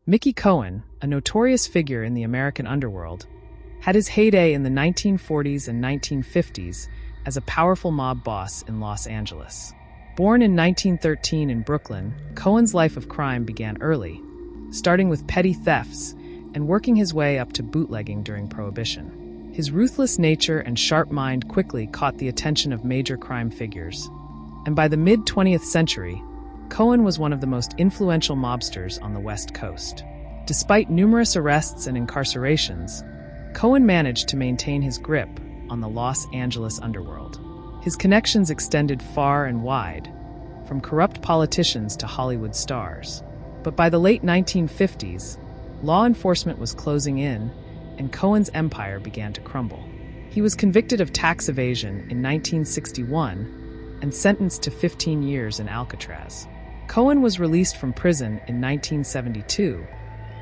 Mickey Cohen, a notorious figure in the American underworld, had his heyday in the 1940s and 1950s as a powerful mob boss in Los Angeles. Born in 1913 in Brooklyn, Cohen's life of crime began early, starting with petty thefts and working his way up to bootlegging during Prohibition. His ruthless nature and sharp mind quickly caught the attention of major crime figures, and by the mid-20th century, Cohen was one of the most influential mobsters on the West Coast. Despite numerous arrests and incarcerations, Cohen managed to maintain his grip on the Los Angeles underworld. His connections extended far and wide, from corrupt politicians to Hollywood stars. But by the late 1950s, law enforcement was closing in, and Cohen's empire began to crumble. He was convicted of tax evasion in 1961 and sentenced to 15 years in Alcatraz. Cohen was released from prison in 1972,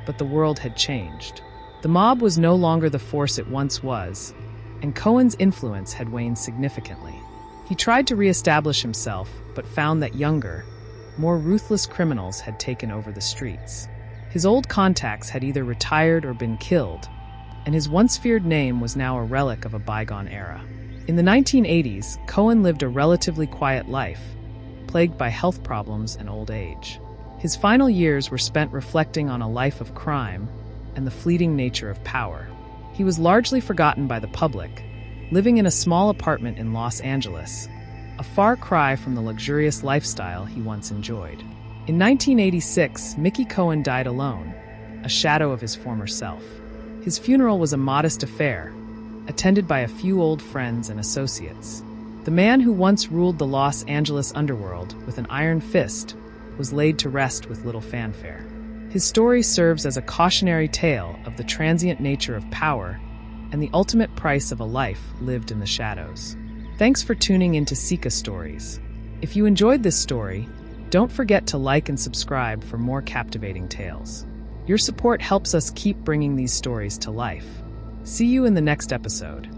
but the world had changed. The mob was no longer the force it once was, and Cohen's influence had waned significantly. He tried to re-establish himself, but found that younger, more ruthless criminals had taken over the streets. His old contacts had either retired or been killed, and his once-feared name was now a relic of a bygone era. In the 1980s, Cohen lived a relatively quiet life, plagued by health problems and old age. His final years were spent reflecting on a life of crime and the fleeting nature of power. He was largely forgotten by the public, living in a small apartment in Los Angeles, a far cry from the luxurious lifestyle he once enjoyed. In 1986, Mickey Cohen died alone, a shadow of his former self. His funeral was a modest affair, attended by a few old friends and associates. The man who once ruled the Los Angeles underworld with an iron fist was laid to rest with little fanfare. His story serves as a cautionary tale of the transient nature of power and the ultimate price of a life lived in the shadows. Thanks for tuning into Sika Stories. If you enjoyed this story, don't forget to like and subscribe for more captivating tales. Your support helps us keep bringing these stories to life. See you in the next episode.